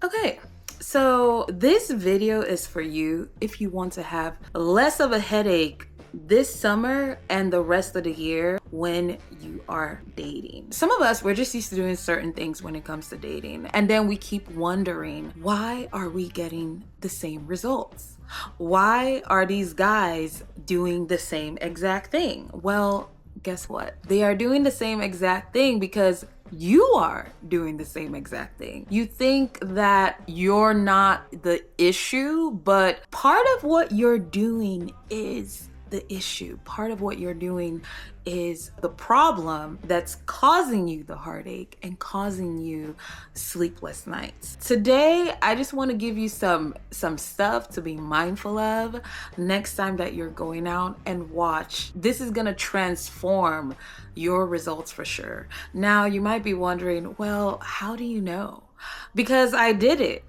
Okay, so this video is for you if you want to have less of a headache this summer and the rest of the year when you are dating. Some of us, we're just used to doing certain things when it comes to dating, and then we keep wondering, why are we getting the same results? Why are these guys doing the same exact thing? Well, guess what? They are doing the same exact thing because you are doing the same exact thing. You think that you're not the issue, but part of what you're doing is the issue. Part of what you're doing is the problem that's causing you the heartache and causing you sleepless nights. Today, I just want to give you some stuff to be mindful of next time that you're going out and watch. This is going to transform your results for sure. Now, you might be wondering, well, how do you know? Because I did it.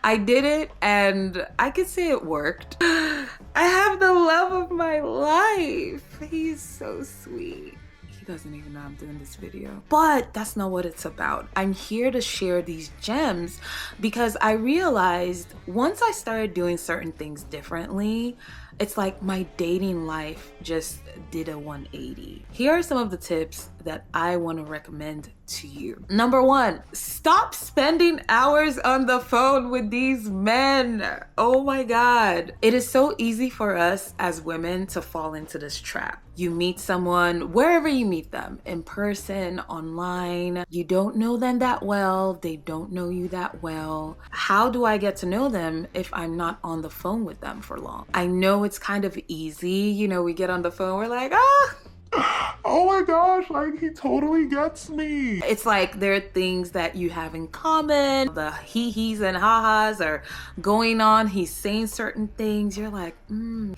I did it and I could say it worked. I have the love of my life. He's so sweet. He doesn't even know I'm doing this video. But that's not what it's about. I'm here to share these gems because I realized once I started doing certain things differently, it's like my dating life just did a 180. Here are some of the tips that I want to recommend to you. Number one, stop spending hours on the phone with these men. Oh my God. It is so easy for us as women to fall into this trap. You meet someone wherever you meet them, in person, online. You don't know them that well. They don't know you that well. How do I get to know them if I'm not on the phone with them for long? I know it's kind of easy. You know, we get on the phone, we're like, oh my gosh, like he totally gets me. It's like there are things that you have in common. The hee-hees and ha-has are going on. He's saying certain things. You're like,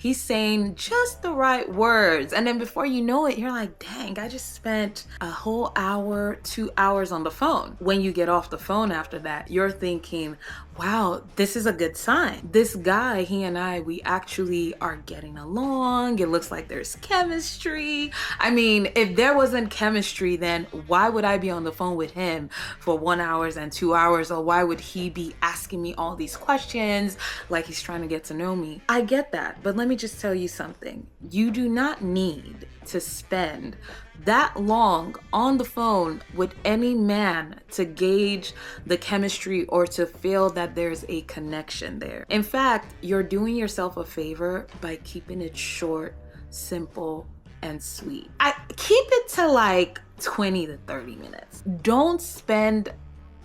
he's saying just the right words. And then before you know it, you're like, dang, I just spent a whole hour, 2 hours on the phone. When you get off the phone after that, you're thinking, wow, this is a good sign. This guy, he and I, we actually are getting along. It looks like there's chemistry. I mean, if there wasn't chemistry, then why would I be on the phone with him for 1 hour and 2 hours? Or why would he be asking me all these questions like he's trying to get to know me? I get that, but let me just tell you something. You do not need to spend that long on the phone with any man to gauge the chemistry or to feel that there's a connection there. In fact, you're doing yourself a favor by keeping it short, simple, and sweet. I keep it to like 20 to 30 minutes. Don't spend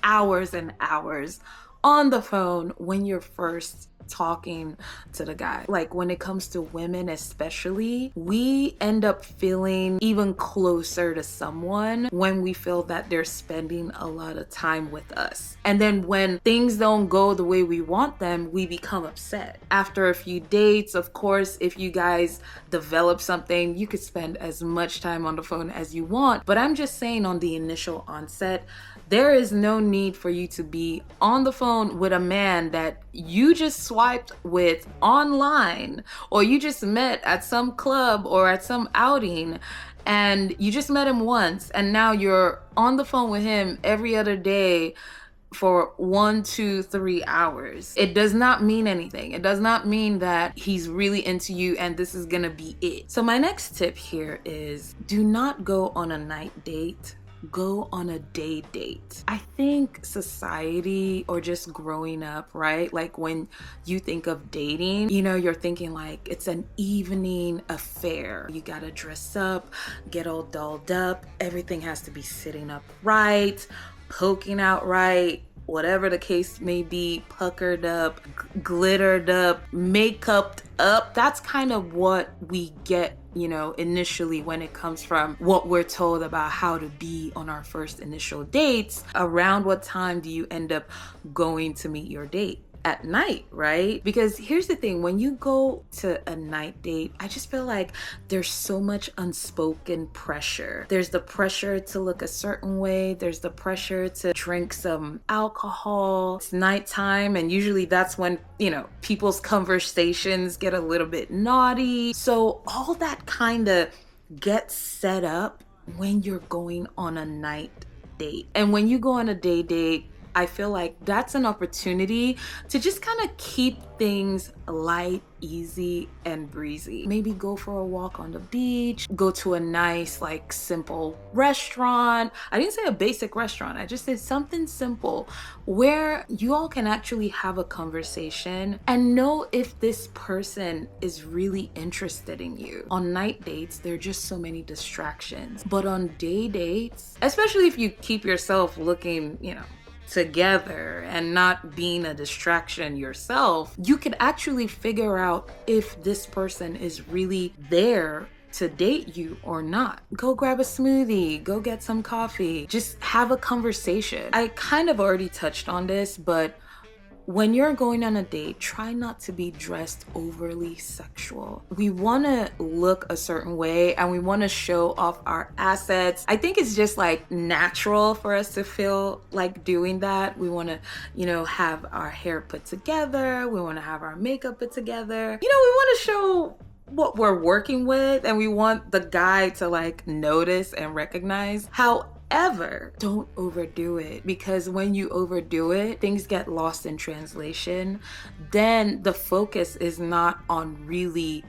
hours and hours on the phone when you're first talking to the guy. Like when it comes to women especially, we end up feeling even closer to someone when we feel that they're spending a lot of time with us. And then when things don't go the way we want them, we become upset. After a few dates, of course, if you guys develop something, you could spend as much time on the phone as you want. But I'm just saying, on the initial onset, there is no need for you to be on the phone with a man that you just swiped with online, or you just met at some club or at some outing, and you just met him once, and now you're on the phone with him every other day for 1, 2, 3 hours. It does not mean anything. It does not mean that he's really into you and this is gonna be it. So my next tip here is, do not go on a night date. Go on a day date. I think society, or just growing up, right? Like when you think of dating, you know, you're thinking like it's an evening affair. You gotta dress up, get all dolled up. Everything has to be sitting up right, poking out right, whatever the case may be, puckered up, glittered up, makeup up. That's kind of what we get, you know, initially when it comes from what we're told about how to be on our first initial dates. Around what time do you end up going to meet your date? At night, right? Because here's the thing, when you go to a night date, I just feel like there's so much unspoken pressure. There's the pressure to look a certain way. There's the pressure to drink some alcohol. It's nighttime, and usually that's when, you know, people's conversations get a little bit naughty. So all that kind of gets set up when you're going on a night date. And when you go on a day date, I feel like that's an opportunity to just kind of keep things light, easy, and breezy. Maybe go for a walk on the beach, go to a nice, like, simple restaurant. I didn't say a basic restaurant, I just said something simple where you all can actually have a conversation and know if this person is really interested in you. On night dates, there are just so many distractions, but on day dates, especially if you keep yourself looking, together and not being a distraction yourself, you could actually figure out if this person is really there to date you or not. Go grab a smoothie, go get some coffee, just have a conversation. I kind of already touched on this, but when you're going on a date, try not to be dressed overly sexual. We want to look a certain way and we want to show off our assets. I think it's just like natural for us to feel like doing that. We want to, have our hair put together. We want to have our makeup put together. We want to show what we're working with and we want the guy to like notice and recognize. However, don't overdo it, because when you overdo it, things get lost in translation. Then the focus is not on really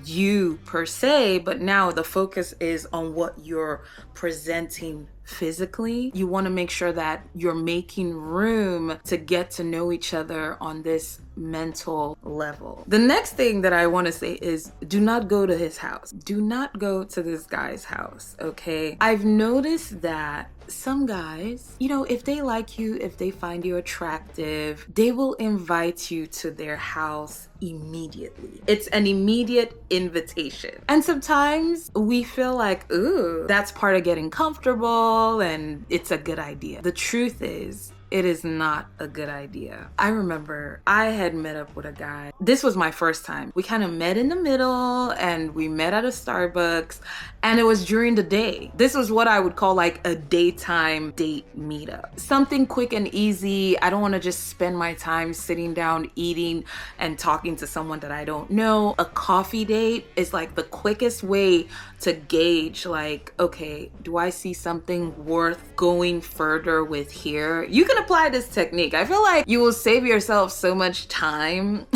you per se, but now the focus is on what you're presenting physically. You want to make sure that you're making room to get to know each other on this mental level. The next thing that I want to say is do not go to his house. Do not go to this guy's house, okay? I've noticed that some guys, if they like you, if they find you attractive, they will invite you to their house immediately. It's an immediate invitation. And sometimes we feel like, ooh, that's part of getting comfortable and it's a good idea. The truth is, it is not a good idea. I remember I had met up with a guy. This was my first time. We kind of met in the middle and we met at a Starbucks and it was during the day. This was what I would call like a daytime date meetup. Something quick and easy. I don't want to just spend my time sitting down eating and talking to someone that I don't know. A coffee date is like the quickest way to gauge like, okay, do I see something worth going further with here? You can apply this technique. I feel like you will save yourself so much time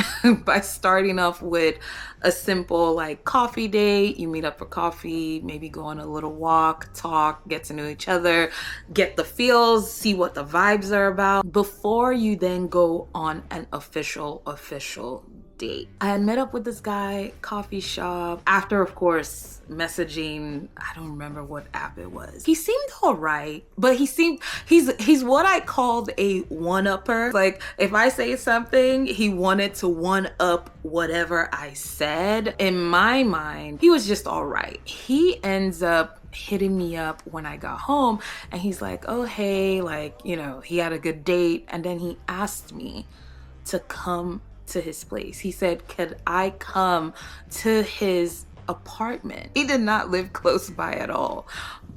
by starting off with a simple like coffee date. You meet up for coffee, maybe go on a little walk, talk, get to know each other, get the feels, see what the vibes are about before you then go on an official date. I had met up with this guy, coffee shop, after of course messaging, I don't remember what app it was. He seemed all right, but he's what I called a one-upper. Like if I say something, he wanted to one-up whatever I said. In my mind, he was just all right. He ends up hitting me up when I got home and he's like, oh, hey, like, he had a good date. And then he asked me to come to his place. He said, could I come to his apartment? He did not live close by at all,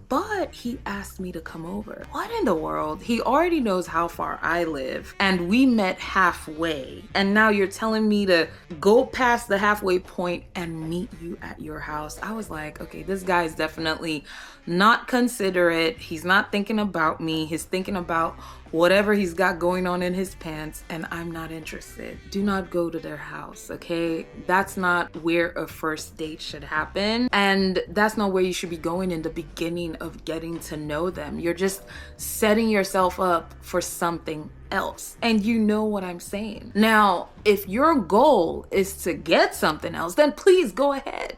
but he asked me to come over. What in the world? He already knows how far I live and we met halfway. And now you're telling me to go past the halfway point and meet you at your house. I was like, okay, this guy is definitely not considerate. He's not thinking about me. He's thinking about whatever he's got going on in his pants, and I'm not interested. Do not go to their house, okay? That's not where a first date should happen, and that's not where you should be going in the beginning of getting to know them. You're just setting yourself up for something else, and you know what I'm saying. Now, if your goal is to get something else, then please go ahead.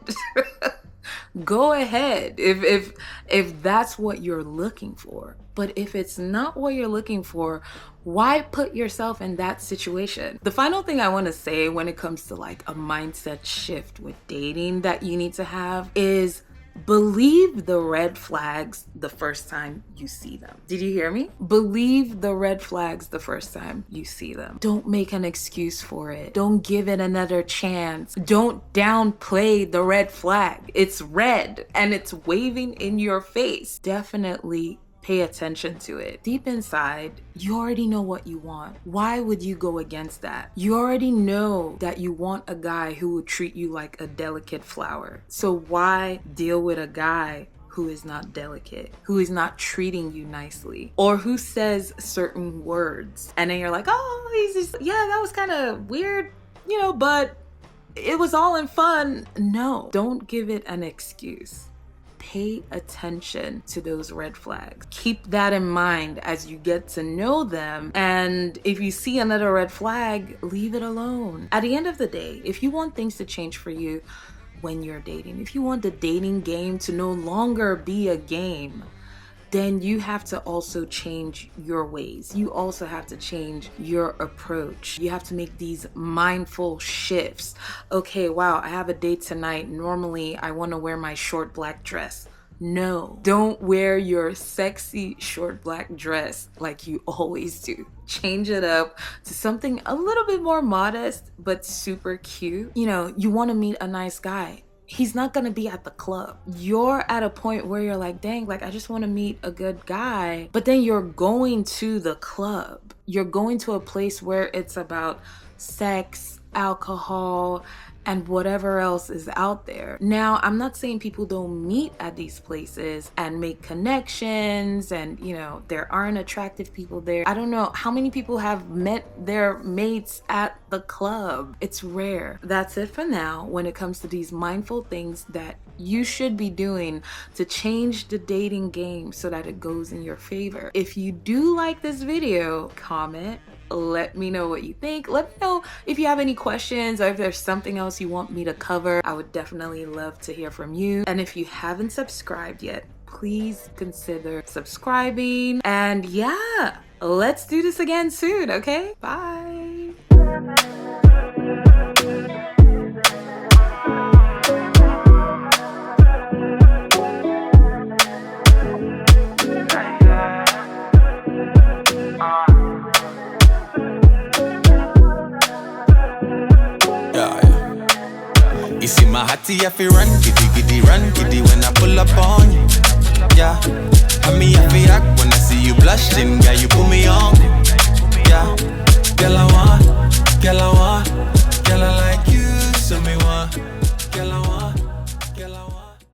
Go ahead if that's what you're looking for. But if it's not what you're looking for, why put yourself in that situation? The final thing I want to say when it comes to like a mindset shift with dating that you need to have is believe the red flags the first time you see them. Did you hear me? Believe the red flags the first time you see them. Don't make an excuse for it. Don't give it another chance. Don't downplay the red flag. It's red and it's waving in your face. Definitely pay attention to it. Deep inside, you already know what you want. Why would you go against that? You already know that you want a guy who will treat you like a delicate flower. So why deal with a guy who is not delicate, who is not treating you nicely, or who says certain words. And then you're like, oh, he's just, yeah, that was kind of weird, but it was all in fun. No, don't give it an excuse. Pay attention to those red flags. Keep that in mind as you get to know them. And if you see another red flag, leave it alone. At the end of the day, if you want things to change for you when you're dating, if you want the dating game to no longer be a game, then you have to also change your ways. You also have to change your approach. You have to make these mindful shifts. Okay, wow, I have a date tonight. Normally, I want to wear my short black dress. No, don't wear your sexy short black dress like you always do. Change it up to something a little bit more modest, but super cute. You want to meet a nice guy. He's not gonna be at the club. You're at a point where you're like, dang, I just wanna meet a good guy. But then you're going to the club. You're going to a place where it's about sex, alcohol, and whatever else is out there. Now, I'm not saying people don't meet at these places and make connections and, there aren't attractive people there. I don't know how many people have met their mates at the club. It's rare. That's it for now when it comes to these mindful things that you should be doing to change the dating game so that it goes in your favor. If you do like this video, comment. Let me know what you think. Let me know if you have any questions or if there's something else you want me to cover. I would definitely love to hear from you. And if you haven't subscribed yet, please consider subscribing. And yeah, let's do this again soon, okay? Bye. You see my hottie, I feel run, giddy when I pull up on you. Yeah, I feel act when I see you blushing, girl, you put me on. Yeah, girl I want, girl I like.